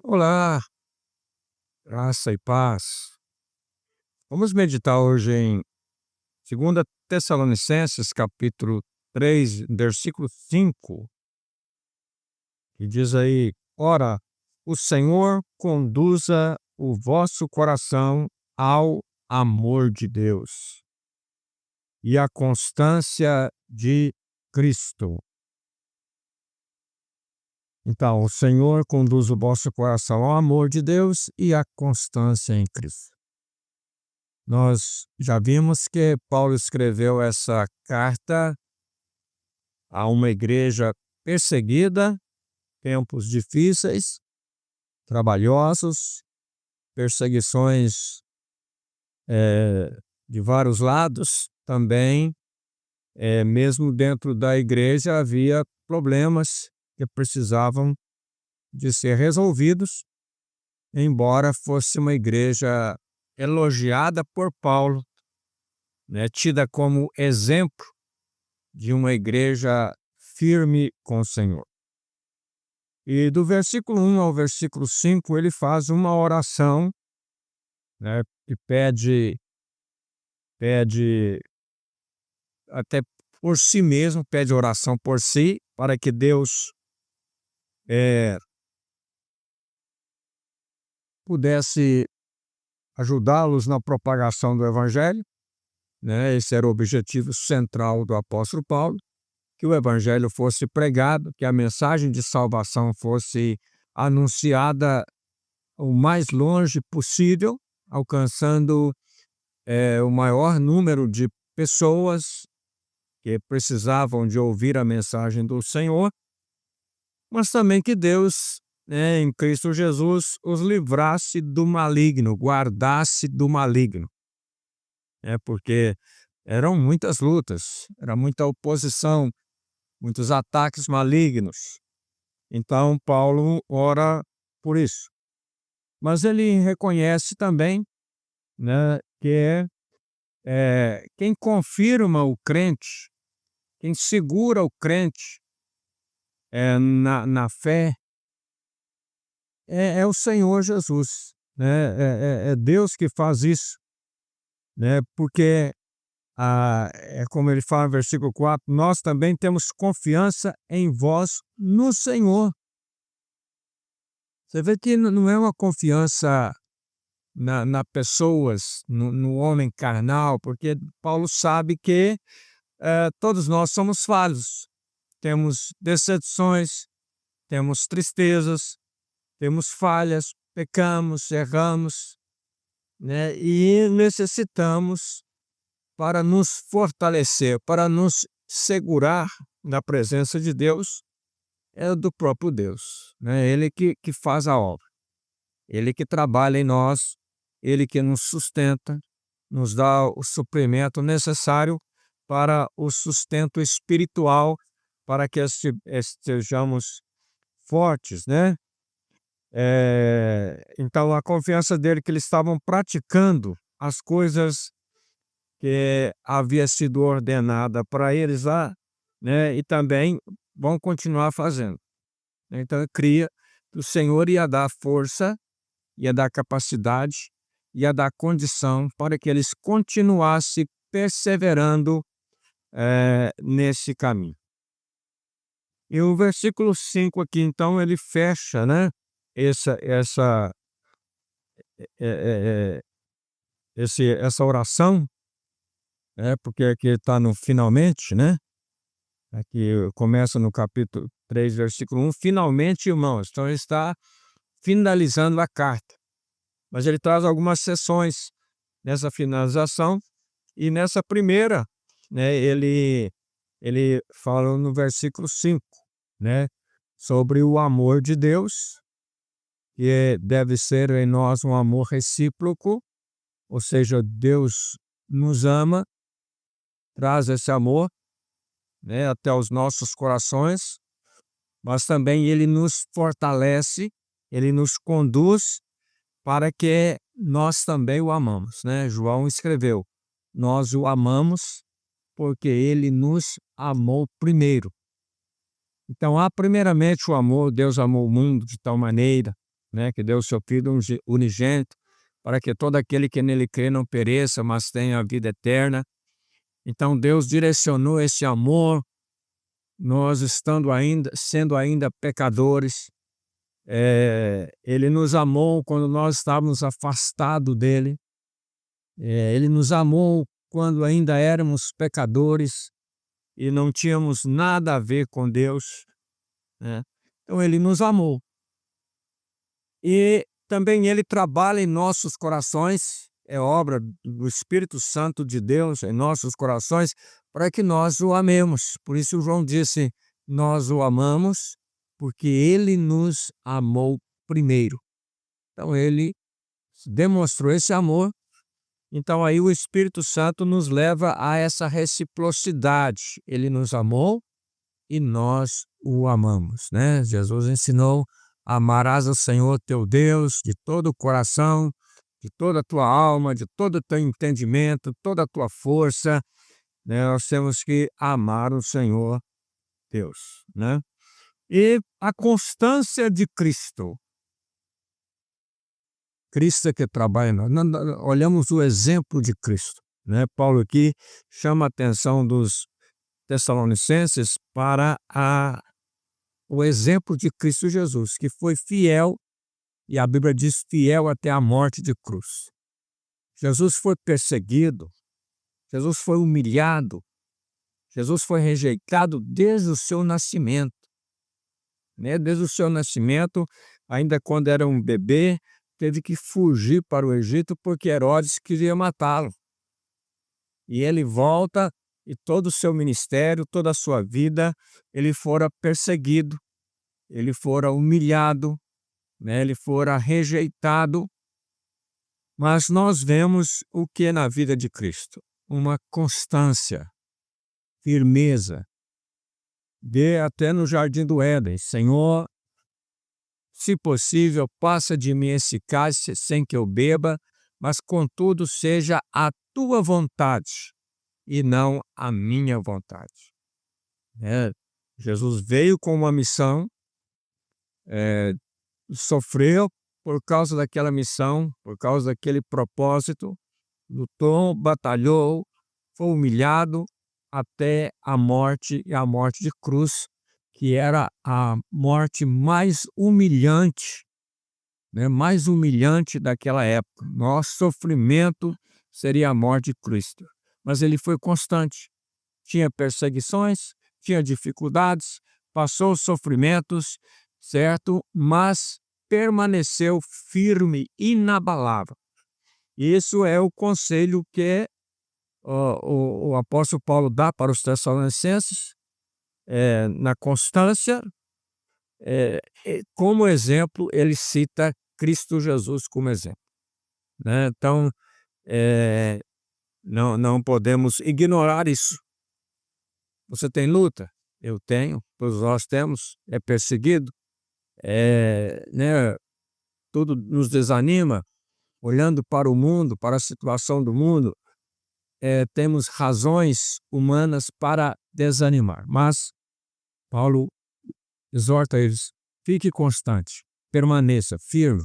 Olá, graça e paz. Vamos meditar hoje em 2 Tessalonicenses, capítulo 3, versículo 5, que diz aí: Ora, o Senhor conduza o vosso coração ao amor de Deus e à constância de Cristo. Então, o Senhor conduz o vosso coração ao amor de Deus e à constância em Cristo. Nós já vimos que Paulo escreveu essa carta a uma igreja perseguida, tempos difíceis, trabalhosos, perseguições de vários lados também. Mesmo dentro da igreja havia problemas que precisavam de ser resolvidos, embora fosse uma igreja elogiada por Paulo, tida como exemplo de uma igreja firme com o Senhor. E do versículo 1 ao versículo 5, ele faz uma oração, que pede até por si mesmo, pede oração por si, para que Deus pudesse ajudá-los na propagação do Evangelho. Esse era o objetivo central do apóstolo Paulo, que o Evangelho fosse pregado, que a mensagem de salvação fosse anunciada o mais longe possível, alcançando o maior número de pessoas que precisavam de ouvir a mensagem do Senhor, mas também que Deus, em Cristo Jesus, os livrasse do maligno, guardasse do maligno. Porque eram muitas lutas, era muita oposição, muitos ataques malignos. Então, Paulo ora por isso. Mas ele reconhece também, que quem confirma o crente, quem segura o crente na fé, é o Senhor Jesus. É Deus que faz isso. Porque, como ele fala no versículo 4, nós também temos confiança em vós no Senhor. Você vê que não é uma confiança na pessoas, no homem carnal, porque Paulo sabe que todos nós somos falhos. Temos decepções, temos tristezas, temos falhas, pecamos, erramos, e necessitamos, para nos fortalecer, para nos segurar na presença de Deus, é do próprio Deus. Ele que faz a obra, Ele que trabalha em nós, Ele que nos sustenta, nos dá o suprimento necessário para o sustento espiritual, para que estejamos fortes, Então, a confiança dele que eles estavam praticando as coisas que havia sido ordenada para eles lá, e também vão continuar fazendo. Então, eu cria que o Senhor ia dar força, ia dar capacidade, ia dar condição para que eles continuassem perseverando nesse caminho. E o versículo 5 aqui, então, ele fecha, essa oração, porque aqui está no finalmente, aqui começa no capítulo 3, versículo 1, finalmente, irmãos. Então, ele está finalizando a carta. Mas ele traz algumas seções nessa finalização, e nessa primeira, ele fala no versículo 5, sobre o amor de Deus, que deve ser em nós um amor recíproco, ou seja, Deus nos ama, traz esse amor, até os nossos corações, mas também ele nos fortalece, ele nos conduz para que nós também o amamos. João escreveu: nós o amamos porque ele nos amou primeiro. Então, há primeiramente o amor. Deus amou o mundo de tal maneira né, que deu o seu Filho unigênito, para que todo aquele que nele crê não pereça, mas tenha a vida eterna. Então Deus direcionou esse amor, nós sendo ainda pecadores. Ele nos amou quando nós estávamos afastados dele. Ele nos amou quando ainda éramos pecadores e não tínhamos nada a ver com Deus, né? Então ele nos amou. E também ele trabalha em nossos corações, é obra do Espírito Santo de Deus em nossos corações, para que nós o amemos. Por isso João disse, nós o amamos porque ele nos amou primeiro. Então ele demonstrou esse amor. Então aí o Espírito Santo nos leva a essa reciprocidade. Ele nos amou e nós o amamos, né? Jesus ensinou: amarás ao Senhor teu Deus de todo o coração, de toda a tua alma, de todo o teu entendimento, toda a tua força, né? Nós temos que amar o Senhor Deus, né? E a constância de Cristo. Cristo é que trabalha. Olhamos o exemplo de Cristo, né? Paulo aqui chama a atenção dos Tessalonicenses para o exemplo de Cristo Jesus, que foi fiel, e a Bíblia diz fiel até a morte de cruz. Jesus foi perseguido, Jesus foi humilhado, Jesus foi rejeitado desde o seu nascimento, né? Desde o seu nascimento, ainda quando era um bebê, teve que fugir para o Egito porque Herodes queria matá-lo. E ele volta e todo o seu ministério, toda a sua vida, ele fora perseguido, ele fora humilhado, né? Ele fora rejeitado. Mas nós vemos o que na vida de Cristo? Uma constância, firmeza. Vê até no Jardim do Éden: Senhor, se possível, passa de mim esse cálice sem que eu beba, mas contudo seja a tua vontade e não a minha vontade. Jesus veio com uma missão, sofreu por causa daquela missão, por causa daquele propósito, lutou, batalhou, foi humilhado até a morte, e a morte de cruz, que era a morte mais humilhante, né? Mais humilhante daquela época. Nosso sofrimento seria a morte de Cristo. Mas ele foi constante. Tinha perseguições, tinha dificuldades, passou sofrimentos, certo? Mas permaneceu firme, inabalável. Isso é o conselho que o apóstolo Paulo dá para os Tessalonicenses, na constância. Como exemplo, ele cita Cristo Jesus como exemplo, né? Então, não podemos ignorar isso. Você tem luta? Eu tenho, todos nós temos. É perseguido? Né? Tudo nos desanima. Olhando para o mundo, para a situação do mundo, temos razões humanas para desanimar. Mas Paulo exorta eles: fique constante, permaneça firme,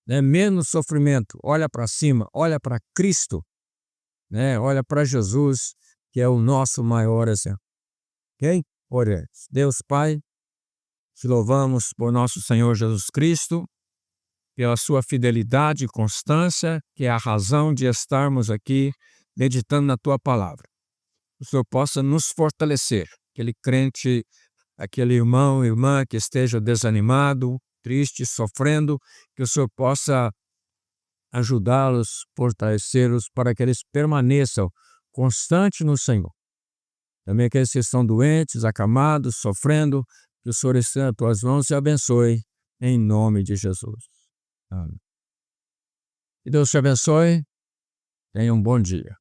né? Menos sofrimento, olha para cima, olha para Cristo, né? Olha para Jesus, que é o nosso maior exemplo. Ok? Oremos. Deus Pai, te louvamos por nosso Senhor Jesus Cristo, pela sua fidelidade e constância, que é a razão de estarmos aqui meditando na tua palavra. O Senhor possa nos fortalecer, aquele crente, aquele irmão, irmã que esteja desanimado, triste, sofrendo, que o Senhor possa ajudá-los, fortalecê-los, para que eles permaneçam constantes no Senhor. Também aqueles que estão doentes, acamados, sofrendo, que o Senhor esteja nas tuas mãos e abençoe, em nome de Jesus. Amém. Que Deus te abençoe. Tenha um bom dia.